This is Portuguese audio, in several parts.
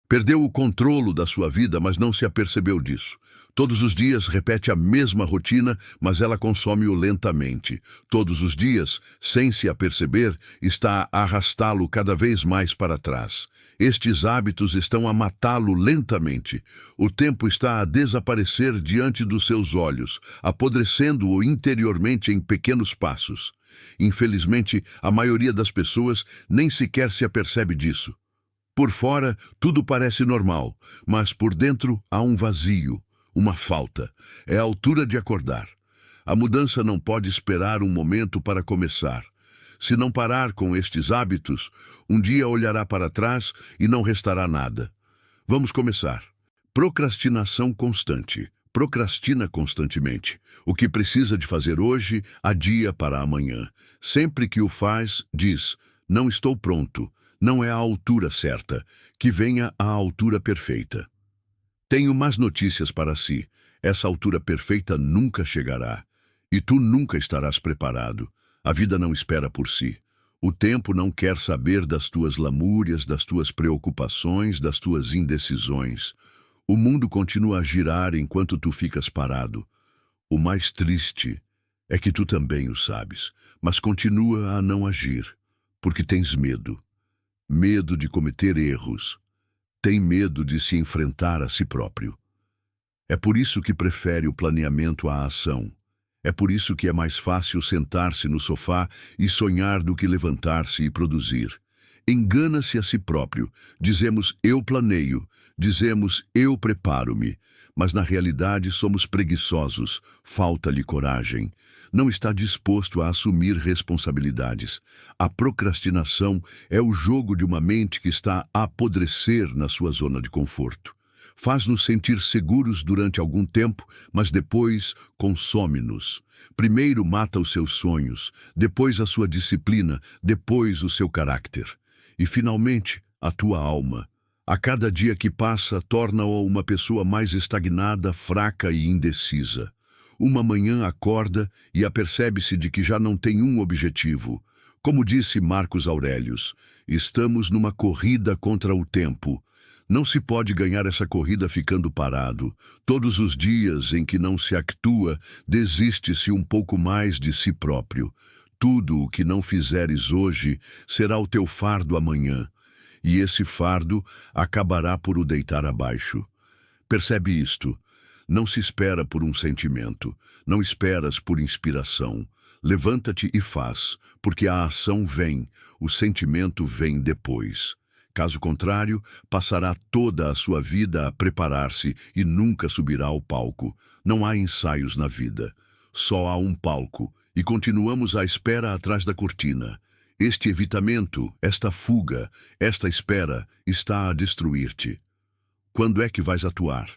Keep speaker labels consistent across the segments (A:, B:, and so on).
A: Perdeu o controlo da sua vida, mas não se apercebeu disso. Todos os dias repete a mesma rotina, mas ela consome-o lentamente. Todos os dias, sem se aperceber, está a arrastá-lo cada vez mais para trás. Estes hábitos estão a matá-lo lentamente. O tempo está a desaparecer diante dos seus olhos, apodrecendo-o interiormente em pequenos passos. Infelizmente, a maioria das pessoas nem sequer se apercebe disso. Por fora, tudo parece normal, mas por dentro há um vazio, uma falta. É a altura de acordar. A mudança não pode esperar um momento para começar. Se não parar com estes hábitos, um dia olhará para trás e não restará nada. Vamos começar. Procrastinação constante. Procrastina constantemente. O que precisa de fazer hoje, adia para amanhã. Sempre que o faz, diz: não estou pronto. Não é a altura certa, que venha a altura perfeita. Tenho más notícias para si. Essa altura perfeita nunca chegará. E tu nunca estarás preparado. A vida não espera por si. O tempo não quer saber das tuas lamúrias, das tuas preocupações, das tuas indecisões. O mundo continua a girar enquanto tu ficas parado. O mais triste é que tu também o sabes, mas continua a não agir, porque tens medo. Medo de cometer erros. Tem medo de se enfrentar a si próprio. É por isso que prefere o planeamento à ação. É por isso que é mais fácil sentar-se no sofá e sonhar do que levantar-se e produzir. Engana-se a si próprio. Dizemos: eu planeio. Dizemos: eu preparo-me. Mas na realidade somos preguiçosos. Falta-lhe coragem. Não está disposto a assumir responsabilidades. A procrastinação é o jogo de uma mente que está a apodrecer na sua zona de conforto. Faz-nos sentir seguros durante algum tempo, mas depois consome-nos. Primeiro mata os seus sonhos, depois a sua disciplina, depois o seu caráter. E, finalmente, a tua alma. A cada dia que passa, torna-o uma pessoa mais estagnada, fraca e indecisa. Uma manhã acorda e apercebe-se de que já não tem um objetivo. Como disse Marcos Aurelius, estamos numa corrida contra o tempo. Não se pode ganhar essa corrida ficando parado. Todos os dias em que não se actua, desiste-se um pouco mais de si próprio. Tudo o que não fizeres hoje será o teu fardo amanhã. E esse fardo acabará por o deitar abaixo. Percebe isto? Não se espera por um sentimento, não esperas por inspiração. Levanta-te e faz, porque a ação vem, o sentimento vem depois. Caso contrário, passará toda a sua vida a preparar-se e nunca subirá ao palco. Não há ensaios na vida, só há um palco, e continuamos à espera atrás da cortina. Este evitamento, esta fuga, esta espera, está a destruir-te. Quando é que vais atuar?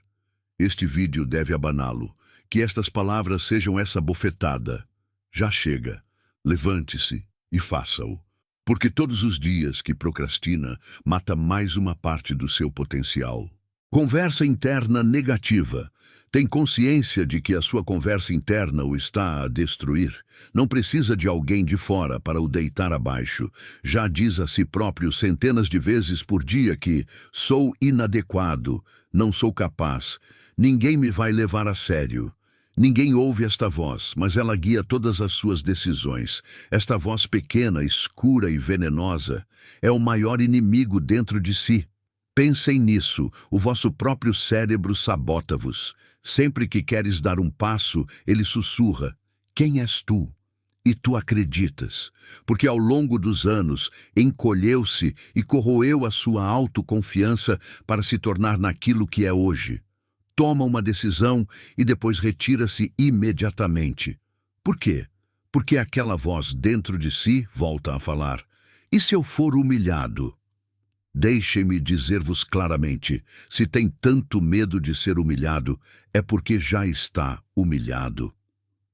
A: Este vídeo deve abaná-lo. Que estas palavras sejam essa bofetada. Já chega. Levante-se e faça-o. Porque todos os dias que procrastina, mata mais uma parte do seu potencial. Conversa interna negativa. Tem consciência de que a sua conversa interna o está a destruir? Não precisa de alguém de fora para o deitar abaixo. Já diz a si próprio centenas de vezes por dia que sou inadequado, não sou capaz, ninguém me vai levar a sério. Ninguém ouve esta voz, mas ela guia todas as suas decisões. Esta voz pequena, escura e venenosa é o maior inimigo dentro de si. Pensem nisso, o vosso próprio cérebro sabota-vos. Sempre que queres dar um passo, ele sussurra: quem és tu? E tu acreditas, porque ao longo dos anos encolheu-se e corroeu a sua autoconfiança para se tornar naquilo que é hoje. Toma uma decisão e depois retira-se imediatamente. Por quê? Porque aquela voz dentro de si volta a falar: e se eu for humilhado? Deixem-me dizer-vos claramente, se tem tanto medo de ser humilhado, é porque já está humilhado.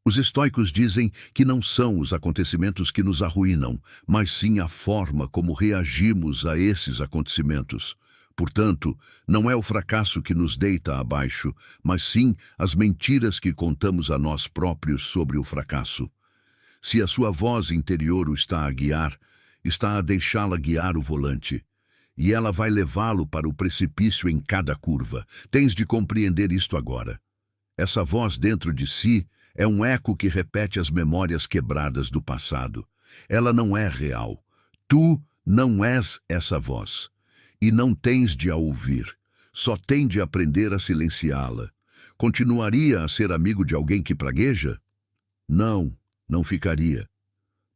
A: Os estoicos dizem que não são os acontecimentos que nos arruinam, mas sim a forma como reagimos a esses acontecimentos. Portanto, não é o fracasso que nos deita abaixo, mas sim as mentiras que contamos a nós próprios sobre o fracasso. Se a sua voz interior o está a guiar, está a deixá-la guiar o volante. e ela vai levá-lo para o precipício em cada curva. Tens de compreender isto agora. Essa voz dentro de si é um eco que repete as memórias quebradas do passado. Ela não é real. Tu não és essa voz. E não tens de a ouvir. Só tem de aprender a silenciá-la. Continuaria a ser amigo de alguém que pragueja? Não, não ficaria.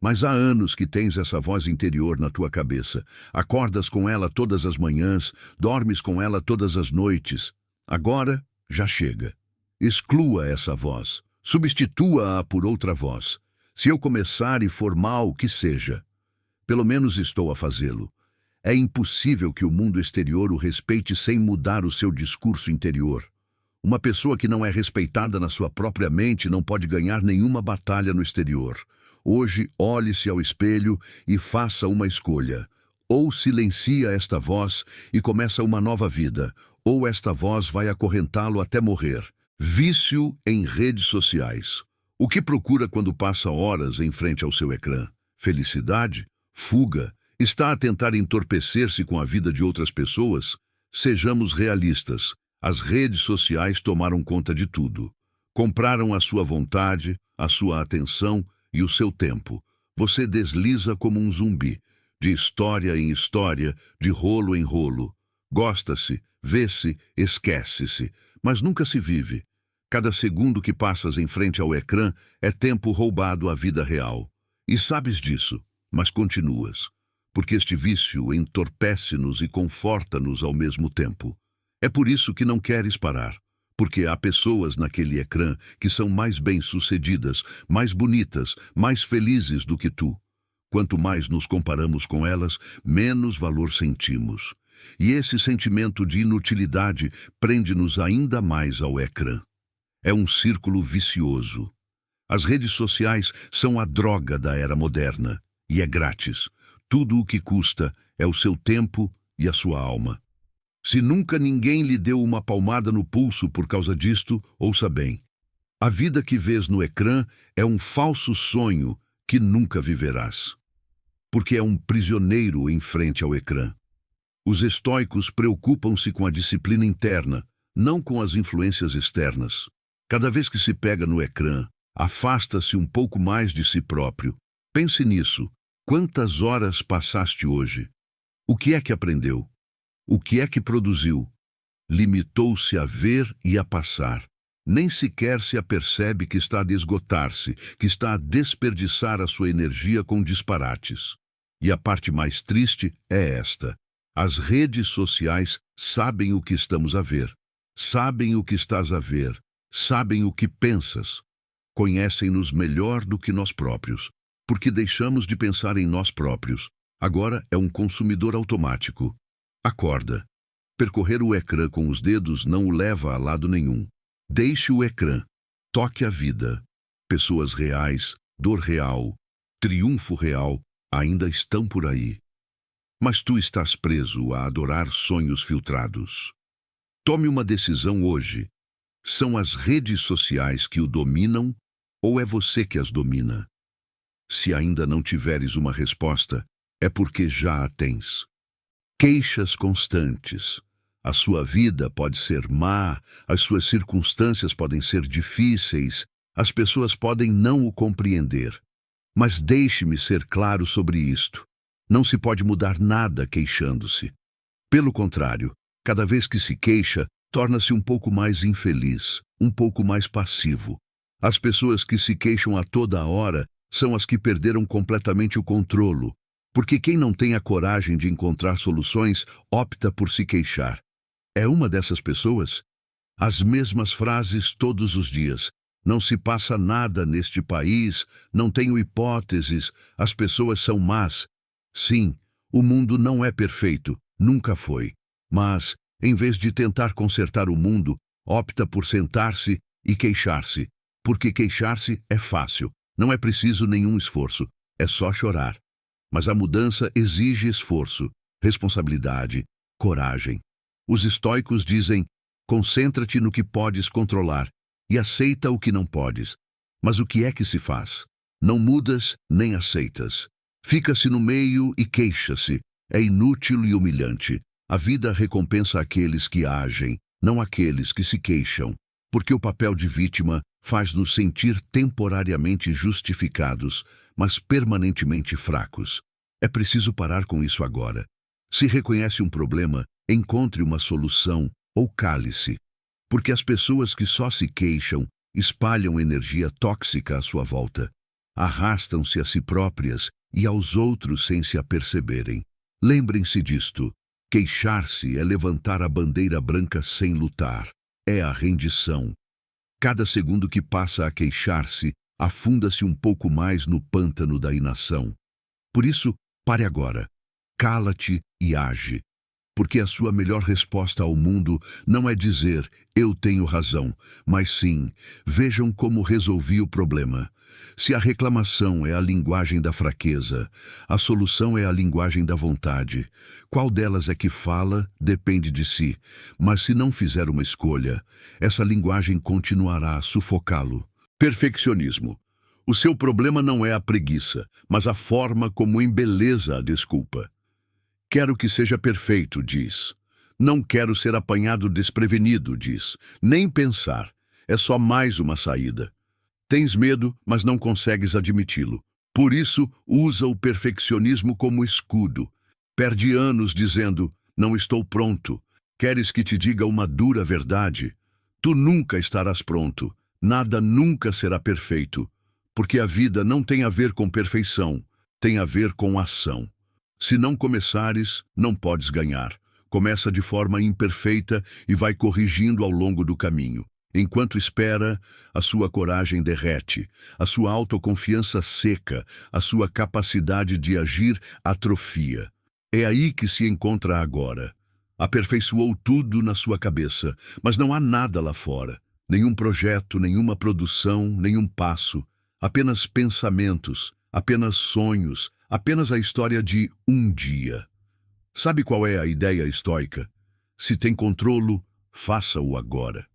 A: Mas há anos que tens essa voz interior na tua cabeça. Acordas com ela todas as manhãs, dormes com ela todas as noites. Agora, já chega. Exclua essa voz. Substitua-a por outra voz. Se eu começar e for mal, que seja. Pelo menos estou a fazê-lo. É impossível que o mundo exterior o respeite sem mudar o seu discurso interior. Uma pessoa que não é respeitada na sua própria mente não pode ganhar nenhuma batalha no exterior. Hoje, olhe-se ao espelho e faça uma escolha. Ou silencia esta voz e começa uma nova vida, ou esta voz vai acorrentá-lo até morrer. Vício em redes sociais. O que procura quando passa horas em frente ao seu ecrã? Felicidade? Fuga? Está a tentar entorpecer-se com a vida de outras pessoas? Sejamos realistas. As redes sociais tomaram conta de tudo. Compraram a sua vontade, a sua atenção e o seu tempo. Você desliza como um zumbi, de história em história, de rolo em rolo. Gosta-se, vê-se, esquece-se, mas nunca se vive. Cada segundo que passas em frente ao ecrã é tempo roubado à vida real. E sabes disso, mas continuas. Porque este vício entorpece-nos e conforta-nos ao mesmo tempo. É por isso que não queres parar. Porque há pessoas naquele ecrã que são mais bem-sucedidas, mais bonitas, mais felizes do que tu. Quanto mais nos comparamos com elas, menos valor sentimos. E esse sentimento de inutilidade prende-nos ainda mais ao ecrã. É um círculo vicioso. As redes sociais são a droga da era moderna. E é grátis. Tudo o que custa é o seu tempo e a sua alma. Se nunca ninguém lhe deu uma palmada no pulso por causa disto, ouça bem. A vida que vês no ecrã é um falso sonho que nunca viverás. Porque é um prisioneiro em frente ao ecrã. Os estoicos preocupam-se com a disciplina interna, não com as influências externas. Cada vez que se pega no ecrã, afasta-se um pouco mais de si próprio. Pense nisso. Quantas horas passaste hoje? O que é que aprendeu? O que é que produziu? Limitou-se a ver e a passar. Nem sequer se apercebe que está a esgotar-se, que está a desperdiçar a sua energia com disparates. E a parte mais triste é esta. As redes sociais sabem o que estamos a ver. Sabem o que estás a ver. Sabem o que pensas. Conhecem-nos melhor do que nós próprios. Porque deixamos de pensar em nós próprios. Agora é um consumidor automático. Acorda. Percorrer o ecrã com os dedos não o leva a lado nenhum. Deixe o ecrã. Toque a vida. Pessoas reais, dor real, triunfo real ainda estão por aí. Mas tu estás preso a adorar sonhos filtrados. Tome uma decisão hoje. São as redes sociais que o dominam ou é você que as domina? Se ainda não tiveres uma resposta, é porque já a tens. Queixas constantes. A sua vida pode ser má, as suas circunstâncias podem ser difíceis, as pessoas podem não o compreender. Mas deixe-me ser claro sobre isto. Não se pode mudar nada queixando-se. Pelo contrário, cada vez que se queixa, torna-se um pouco mais infeliz, um pouco mais passivo. As pessoas que se queixam a toda hora são as que perderam completamente o controlo. Porque quem não tem a coragem de encontrar soluções, opta por se queixar. É uma dessas pessoas? As mesmas frases todos os dias. Não se passa nada neste país, não tenho hipóteses, as pessoas são más. Sim, o mundo não é perfeito, nunca foi. Mas, em vez de tentar consertar o mundo, opta por sentar-se e queixar-se. Porque queixar-se é fácil, não é preciso nenhum esforço, é só chorar. Mas a mudança exige esforço, responsabilidade, coragem. Os estoicos dizem, concentra-te no que podes controlar e aceita o que não podes. Mas o que é que se faz? Não mudas nem aceitas. Fica-se no meio e queixa-se. É inútil e humilhante. A vida recompensa aqueles que agem, não aqueles que se queixam, porque o papel de vítima faz-nos sentir temporariamente justificados, mas permanentemente fracos. É preciso parar com isso agora. Se reconhece um problema, encontre uma solução ou cale-se, porque as pessoas que só se queixam espalham energia tóxica à sua volta, arrastam-se a si próprias e aos outros sem se aperceberem. Lembrem-se disto: queixar-se é levantar a bandeira branca sem lutar, é a rendição. Cada segundo que passa a queixar-se, afunda-se um pouco mais no pântano da inação. Por isso, pare agora, cala-te e age. Porque a sua melhor resposta ao mundo não é dizer, eu tenho razão, mas sim, vejam como resolvi o problema. Se a reclamação é a linguagem da fraqueza, a solução é a linguagem da vontade. Qual delas é que fala, depende de si, mas se não fizer uma escolha, essa linguagem continuará a sufocá-lo. Perfeccionismo. O seu problema não é a preguiça, mas a forma como embeleza a desculpa. Quero que seja perfeito, diz. Não quero ser apanhado desprevenido, diz. Nem pensar. É só mais uma saída. Tens medo, mas não consegues admiti-lo. Por isso, usa o perfeccionismo como escudo. Perde anos dizendo, não estou pronto. Queres que te diga uma dura verdade? Tu nunca estarás pronto. Nada nunca será perfeito. Porque a vida não tem a ver com perfeição, tem a ver com ação. Se não começares, não podes ganhar. Começa de forma imperfeita e vai corrigindo ao longo do caminho. Enquanto espera, a sua coragem derrete, a sua autoconfiança seca, a sua capacidade de agir atrofia. É aí que se encontra agora. Aperfeiçoou tudo na sua cabeça, mas não há nada lá fora. Nenhum projeto, nenhuma produção, nenhum passo. Apenas pensamentos, apenas sonhos, apenas a história de um dia. Sabe qual é a ideia estoica? Se tem controlo, faça-o agora.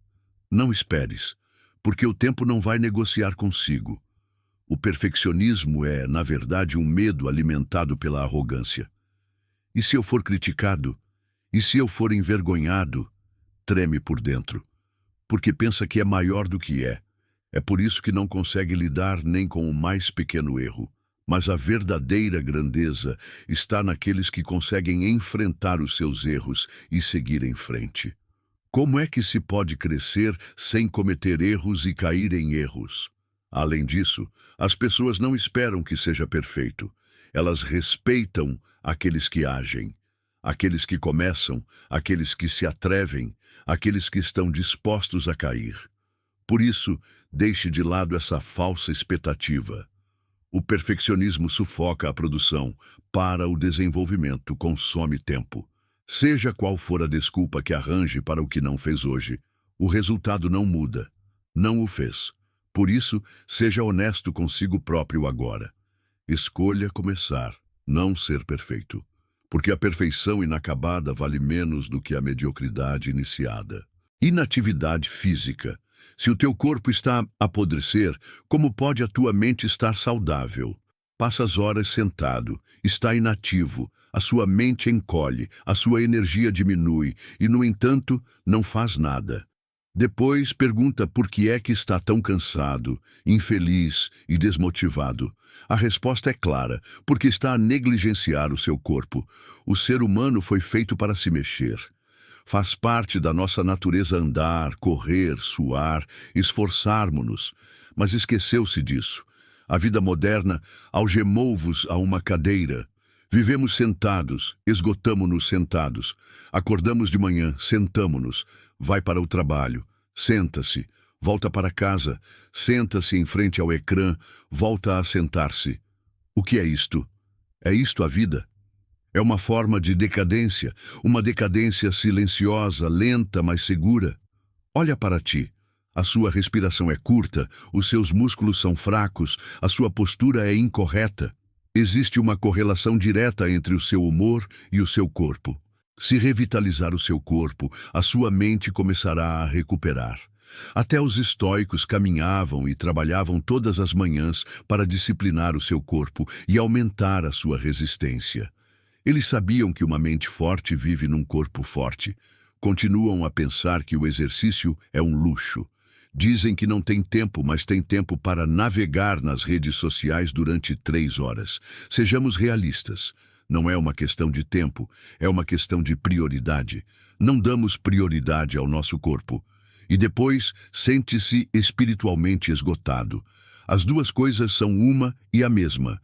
A: Não esperes, porque o tempo não vai negociar consigo. O perfeccionismo é, na verdade, um medo alimentado pela arrogância. E se eu for criticado? E se eu for envergonhado? Treme por dentro, porque pensa que é maior do que é. É por isso que não consegue lidar nem com o mais pequeno erro. Mas a verdadeira grandeza está naqueles que conseguem enfrentar os seus erros e seguir em frente. Como é que se pode crescer sem cometer erros e cair em erros? Além disso, as pessoas não esperam que seja perfeito. Elas respeitam aqueles que agem, aqueles que começam, aqueles que se atrevem, aqueles que estão dispostos a cair. Por isso, deixe de lado essa falsa expectativa. O perfeccionismo sufoca a produção, para o desenvolvimento, consome tempo. Seja qual for a desculpa que arranje para o que não fez hoje, o resultado não muda. Não o fez. Por isso, seja honesto consigo próprio agora. Escolha começar, não ser perfeito. Porque a perfeição inacabada vale menos do que a mediocridade iniciada. Inatividade física. Se o teu corpo está a apodrecer, como pode a tua mente estar saudável? Passas horas sentado, está inativo, a sua mente encolhe, a sua energia diminui e, no entanto, não faz nada. Depois pergunta por que é que está tão cansado, infeliz e desmotivado. A resposta é clara, porque está a negligenciar o seu corpo. O ser humano foi feito para se mexer. Faz parte da nossa natureza andar, correr, suar, esforçarmos-nos, mas esqueceu-se disso. A vida moderna algemou-vos a uma cadeira. Vivemos sentados, esgotamo-nos sentados. Acordamos de manhã, sentamo-nos. Vai para o trabalho, senta-se. Volta para casa, senta-se em frente ao ecrã, volta a sentar-se. O que é isto? É isto a vida? É uma forma de decadência, uma decadência silenciosa, lenta, mas segura. Olha para ti. A sua respiração é curta, os seus músculos são fracos, a sua postura é incorreta. Existe uma correlação direta entre o seu humor e o seu corpo. Se revitalizar o seu corpo, a sua mente começará a recuperar. Até os estoicos caminhavam e trabalhavam todas as manhãs para disciplinar o seu corpo e aumentar a sua resistência. Eles sabiam que uma mente forte vive num corpo forte. Continuam a pensar que o exercício é um luxo. Dizem que não tem tempo, mas tem tempo para navegar nas redes sociais durante 3 horas. Sejamos realistas. Não é uma questão de tempo, é uma questão de prioridade. Não damos prioridade ao nosso corpo. E depois, sente-se espiritualmente esgotado. As duas coisas são uma e a mesma.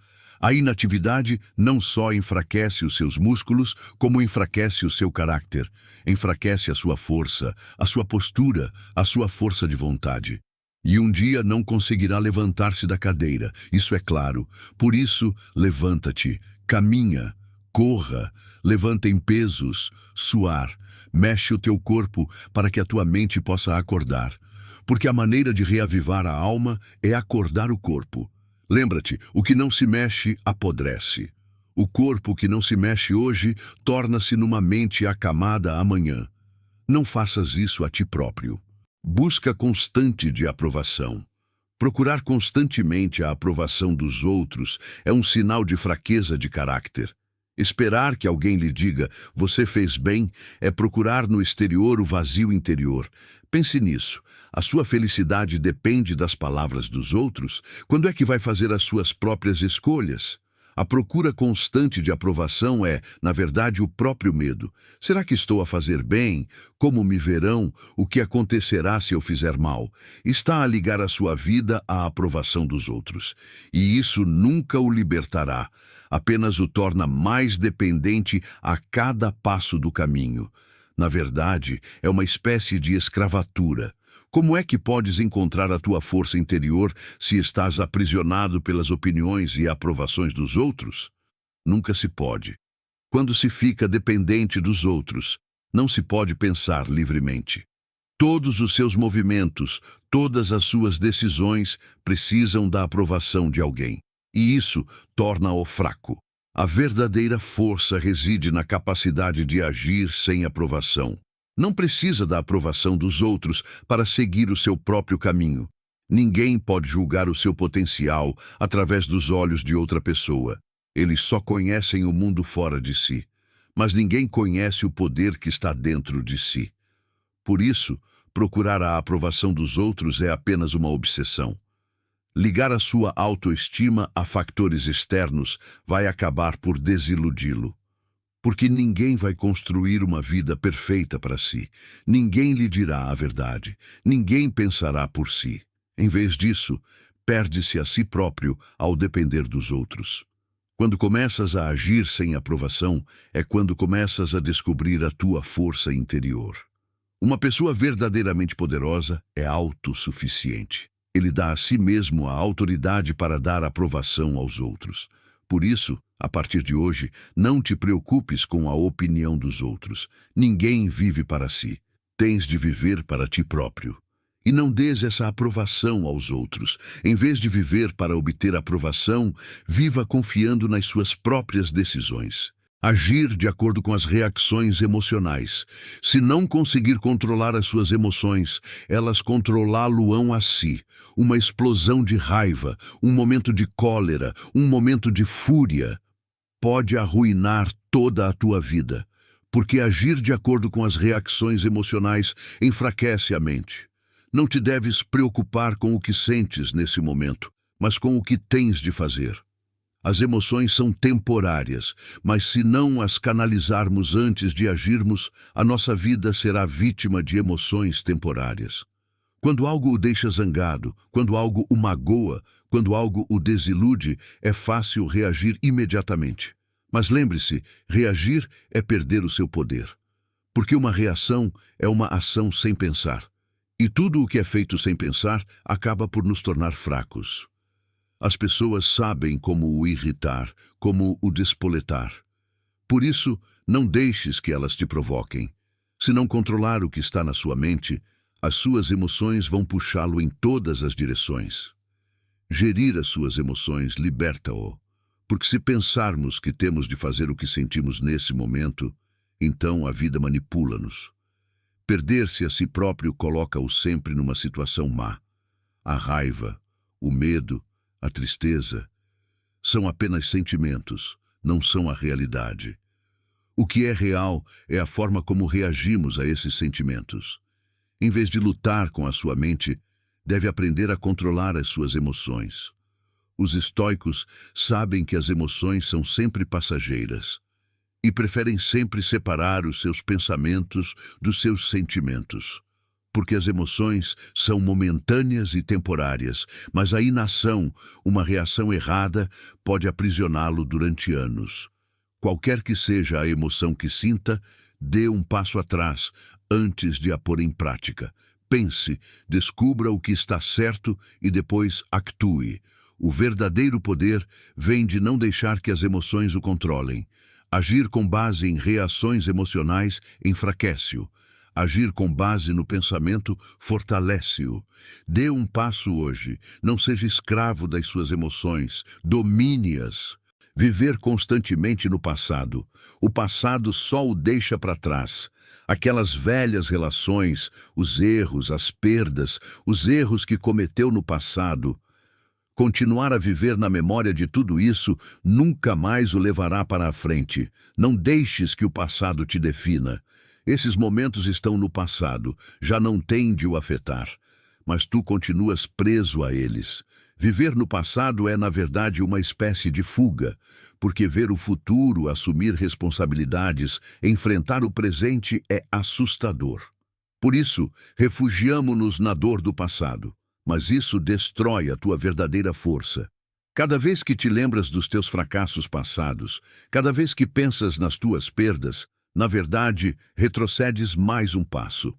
A: A inatividade não só enfraquece os seus músculos, como enfraquece o seu caráter. Enfraquece a sua força, a sua postura, a sua força de vontade. E um dia não conseguirá levantar-se da cadeira, isso é claro. Por isso, levanta-te, caminha, corra, levanta em pesos, suar. Mexe o teu corpo para que a tua mente possa acordar. Porque a maneira de reavivar a alma é acordar o corpo. Lembra-te, o que não se mexe apodrece. O corpo que não se mexe hoje torna-se numa mente acamada amanhã. Não faças isso a ti próprio. Busca constante de aprovação. Procurar constantemente a aprovação dos outros é um sinal de fraqueza de caráter. Esperar que alguém lhe diga, você fez bem, é procurar no exterior o vazio interior. Pense nisso. A sua felicidade depende das palavras dos outros? Quando é que vai fazer as suas próprias escolhas? A procura constante de aprovação é, na verdade, o próprio medo. Será que estou a fazer bem? Como me verão? O que acontecerá se eu fizer mal? Está a ligar a sua vida à aprovação dos outros. E isso nunca o libertará. Apenas o torna mais dependente a cada passo do caminho. Na verdade, é uma espécie de escravatura. Como é que podes encontrar a tua força interior se estás aprisionado pelas opiniões e aprovações dos outros? Nunca se pode. Quando se fica dependente dos outros, não se pode pensar livremente. Todos os seus movimentos, todas as suas decisões precisam da aprovação de alguém. E isso torna-o fraco. A verdadeira força reside na capacidade de agir sem aprovação. Não precisa da aprovação dos outros para seguir o seu próprio caminho. Ninguém pode julgar o seu potencial através dos olhos de outra pessoa. Eles só conhecem o mundo fora de si. Mas ninguém conhece o poder que está dentro de si. Por isso, procurar a aprovação dos outros é apenas uma obsessão. Ligar a sua autoestima a fatores externos vai acabar por desiludi-lo. Porque ninguém vai construir uma vida perfeita para si. Ninguém lhe dirá a verdade. Ninguém pensará por si. Em vez disso, perde-se a si próprio ao depender dos outros. Quando começas a agir sem aprovação, é quando começas a descobrir a tua força interior. Uma pessoa verdadeiramente poderosa é autossuficiente. Ele dá a si mesmo a autoridade para dar aprovação aos outros. Por isso, a partir de hoje, não te preocupes com a opinião dos outros. Ninguém vive para si. Tens de viver para ti próprio. E não dês essa aprovação aos outros. Em vez de viver para obter aprovação, viva confiando nas suas próprias decisões. Agir de acordo com as reações emocionais. Se não conseguir controlar as suas emoções, elas controlá-lo-ão a si. Uma explosão de raiva, um momento de cólera, um momento de fúria, pode arruinar toda a tua vida. Porque agir de acordo com as reações emocionais enfraquece a mente. Não te deves preocupar com o que sentes nesse momento, mas com o que tens de fazer. As emoções são temporárias, mas se não as canalizarmos antes de agirmos, a nossa vida será vítima de emoções temporárias. Quando algo o deixa zangado, quando algo o magoa, quando algo o desilude, é fácil reagir imediatamente. Mas lembre-se, reagir é perder o seu poder. Porque uma reação é uma ação sem pensar. E tudo o que é feito sem pensar acaba por nos tornar fracos. As pessoas sabem como o irritar, como o despoletar. Por isso, não deixes que elas te provoquem. Se não controlar o que está na sua mente, as suas emoções vão puxá-lo em todas as direções. Gerir as suas emoções liberta-o. Porque se pensarmos que temos de fazer o que sentimos nesse momento, então a vida manipula-nos. Perder-se a si próprio coloca-o sempre numa situação má. A raiva, o medo, a tristeza são apenas sentimentos, não são a realidade. O que é real é a forma como reagimos a esses sentimentos. Em vez de lutar com a sua mente, deve aprender a controlar as suas emoções. Os estoicos sabem que as emoções são sempre passageiras e preferem sempre separar os seus pensamentos dos seus sentimentos, porque as emoções são momentâneas e temporárias, mas a inação, uma reação errada, pode aprisioná-lo durante anos. Qualquer que seja a emoção que sinta, dê um passo atrás antes de a pôr em prática. Pense, descubra o que está certo e depois atue. O verdadeiro poder vem de não deixar que as emoções o controlem. Agir com base em reações emocionais enfraquece-o. Agir com base no pensamento fortalece-o. Dê um passo hoje. Não seja escravo das suas emoções. Domine-as. Viver constantemente no passado. O passado só o deixa para trás. Aquelas velhas relações, os erros, as perdas, os erros que cometeu no passado. Continuar a viver na memória de tudo isso nunca mais o levará para a frente. Não deixes que o passado te defina. Esses momentos estão no passado, já não têm de o afetar. Mas tu continuas preso a eles. Viver no passado é, na verdade, uma espécie de fuga, porque ver o futuro, assumir responsabilidades, enfrentar o presente é assustador. Por isso, refugiamo-nos na dor do passado. Mas isso destrói a tua verdadeira força. Cada vez que te lembras dos teus fracassos passados, cada vez que pensas nas tuas perdas, na verdade, retrocedes mais um passo.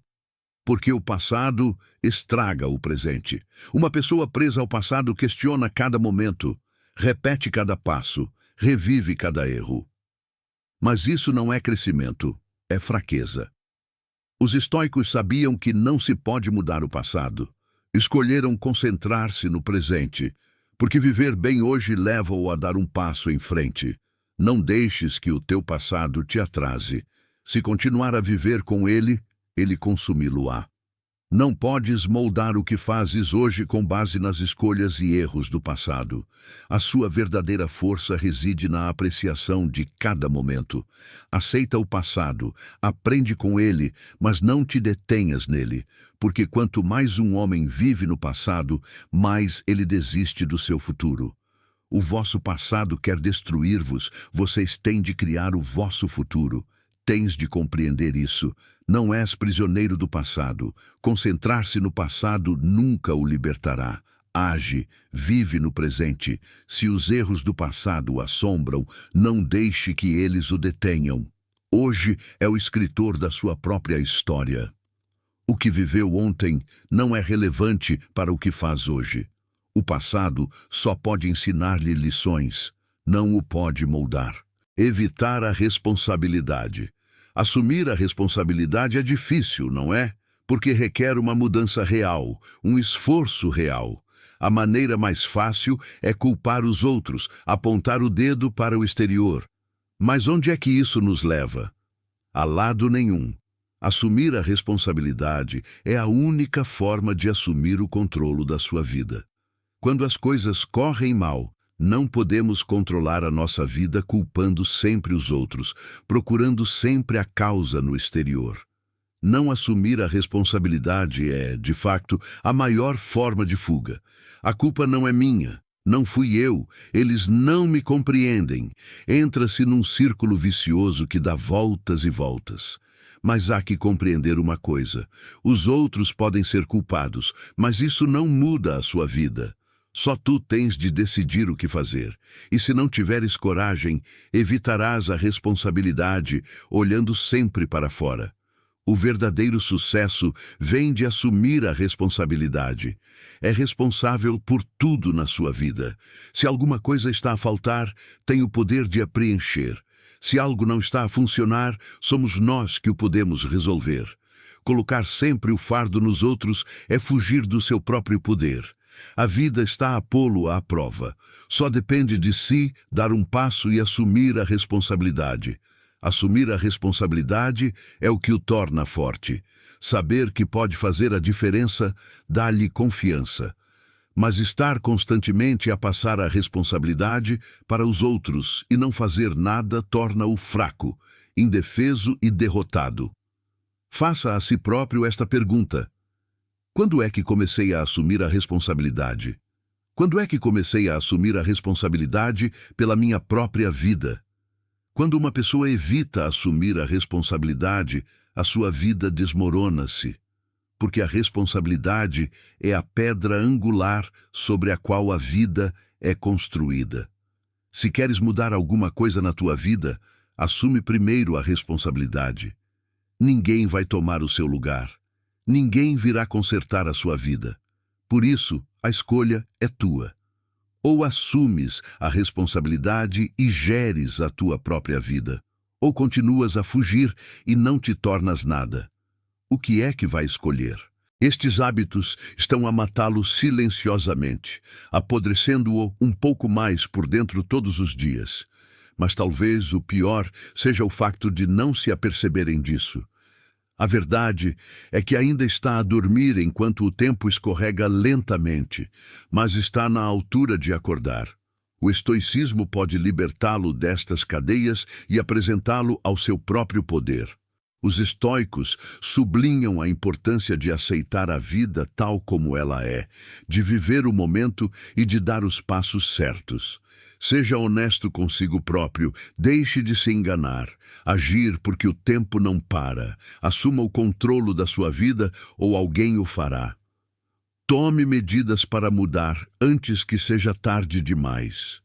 A: Porque o passado estraga o presente. Uma pessoa presa ao passado questiona cada momento, repete cada passo, revive cada erro. Mas isso não é crescimento, é fraqueza. Os estoicos sabiam que não se pode mudar o passado. Escolheram concentrar-se no presente, porque viver bem hoje leva-o a dar um passo em frente. Não deixes que o teu passado te atrase. Se continuar a viver com ele, ele consumi-lo-á. Não podes moldar o que fazes hoje com base nas escolhas e erros do passado. A sua verdadeira força reside na apreciação de cada momento. Aceita o passado, aprende com ele, mas não te detenhas nele, porque quanto mais um homem vive no passado, mais ele desiste do seu futuro. O vosso passado quer destruir-vos, vocês têm de criar o vosso futuro. Tens de compreender isso. Não és prisioneiro do passado. Concentrar-se no passado nunca o libertará. Age, vive no presente. Se os erros do passado o assombram, não deixe que eles o detenham. Hoje é o escritor da sua própria história. O que viveu ontem não é relevante para o que faz hoje. O passado só pode ensinar-lhe lições, não o pode moldar. Evitar a responsabilidade. Assumir a responsabilidade é difícil, não é? Porque requer uma mudança real, um esforço real. A maneira mais fácil é culpar os outros, apontar o dedo para o exterior. Mas onde é que isso nos leva? A lado nenhum. Assumir a responsabilidade é a única forma de assumir o controle da sua vida. Quando as coisas correm mal, não podemos controlar a nossa vida culpando sempre os outros, procurando sempre a causa no exterior. Não assumir a responsabilidade é, de facto, a maior forma de fuga. A culpa não é minha, não fui eu, eles não me compreendem. Entra-se num círculo vicioso que dá voltas e voltas. Mas há que compreender uma coisa: os outros podem ser culpados, mas isso não muda a sua vida. Só tu tens de decidir o que fazer. E se não tiveres coragem, evitarás a responsabilidade, olhando sempre para fora. O verdadeiro sucesso vem de assumir a responsabilidade. É responsável por tudo na sua vida. Se alguma coisa está a faltar, tem o poder de a preencher. Se algo não está a funcionar, somos nós que o podemos resolver. Colocar sempre o fardo nos outros é fugir do seu próprio poder. A vida está a pô-lo à prova. Só depende de si dar um passo e assumir a responsabilidade. Assumir a responsabilidade é o que o torna forte. Saber que pode fazer a diferença dá-lhe confiança. Mas estar constantemente a passar a responsabilidade para os outros e não fazer nada torna-o fraco. indefeso e derrotado. Faça a si próprio esta pergunta: quando é que comecei a assumir a responsabilidade? Quando é que comecei a assumir a responsabilidade pela minha própria vida? Quando uma pessoa evita assumir a responsabilidade, a sua vida desmorona-se, porque a responsabilidade é a pedra angular sobre a qual a vida é construída. Se queres mudar alguma coisa na tua vida, assume primeiro a responsabilidade. Ninguém vai tomar o seu lugar. Ninguém virá consertar a sua vida. Por isso, a escolha é tua. Ou assumes a responsabilidade e geres a tua própria vida, ou continuas a fugir e não te tornas nada. O que é que vai escolher? Estes hábitos estão a matá-lo silenciosamente, apodrecendo-o um pouco mais por dentro todos os dias. Mas talvez o pior seja o facto de não se aperceberem disso. A verdade é que ainda está a dormir enquanto o tempo escorrega lentamente, mas está na altura de acordar. O estoicismo pode libertá-lo destas cadeias e apresentá-lo ao seu próprio poder. Os estoicos sublinham a importância de aceitar a vida tal como ela é, de viver o momento e de dar os passos certos. Seja honesto consigo próprio, deixe de se enganar, agir porque o tempo não para, assuma o controle da sua vida ou alguém o fará. Tome medidas para mudar antes que seja tarde demais.